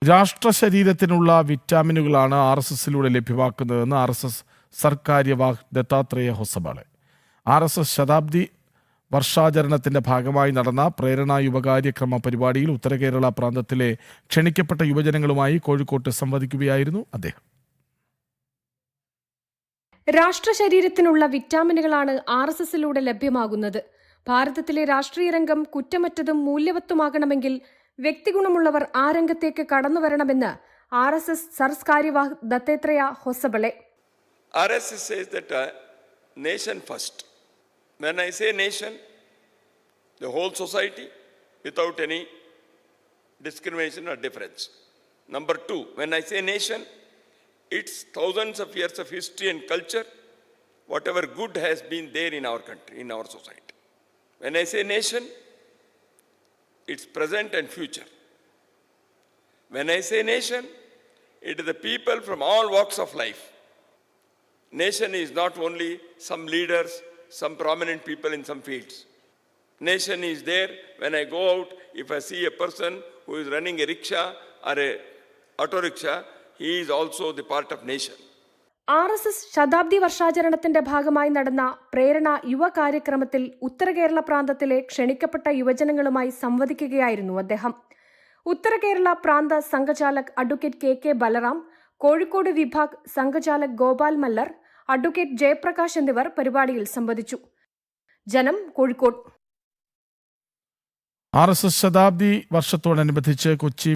രാഷ്ട്ര ശരീരത്തിനുള്ള വിറ്റാമിനുകളാണ് RSSലൂടെ ലഭ്യമാക്കുന്നതെന്ന് RSS സർക്കാര്യവാഹ് Dattatreya Hosabale. RSS ശതാബ്ദി വർഷാചരണത്തിന്റെ ഭാഗമായി നടന്ന പ്രേരണ യുവകാര്യക്രമ പരിപാടിയിൽ ഉത്തര കേരള പ്രാന്തത്തിലെ ക്ഷണിക്കപ്പെട്ട യുവജനങ്ങളുമായി കോഴിക്കോട്ട് സംവദിക്കുകയായിരുന്നു അദ്ദേഹം. രാഷ്ട്ര ശരീരത്തിനുള്ള വിറ്റാമിനുകളാണ് RSSലൂടെ ലഭ്യമാകുന്നത്. ഭാരതത്തിലെ രാഷ്ട്രീയ രംഗം കുറ്റമറ്റതും മൂല്യവത്തുമാകണമെങ്കിൽ വ്യക്തിഗുണമുള്ളവർ ആ രംഗത്തേക്ക് കടന്നു വരണമെന്ന് RSS സർക്കാര്യവാഹ് Dattatreya Hosabale. RSS says that nation first. When I say nation, the whole society without any discrimination or difference. Number two, when I say nation, it's thousands of years of history and culture, whatever good has been there in our country, in our society. When I say nation, it's present and future. When I say nation, it is the people from all walks of life. Nation is not only some leaders, some prominent people in some fields. Nation is there when I go out, if I see a person who is running a rickshaw or a auto rickshaw, he is also the part of nation. RSS ശതാബ്ദി വർഷാചരണത്തിന്റെ ഭാഗമായി നടന്ന പ്രേരണ യുവ കാര്യക്രമത്തിൽ ഉത്തര കേരള പ്രാന്തത്തിലെ ക്ഷണിക്കപ്പെട്ട യുവജനങ്ങളുമായി സംവദിക്കുകയായിരുന്നു അദ്ദേഹം. ഉത്തര കേരള പ്രാന്ത സംഘചാലക് advocate KK Balaram, Kozhikode വിഭാഗ് സംഘചാലക് Gopal Mallar, advocate Jayaprakash എന്നിവർ പരിപാടിയിൽ സംബന്ധിച്ചു. ജനം, കോഴിക്കോട്. RSS ശതാബ്ദി വർഷത്തോടനുബന്ധിച്ച് കൊച്ചി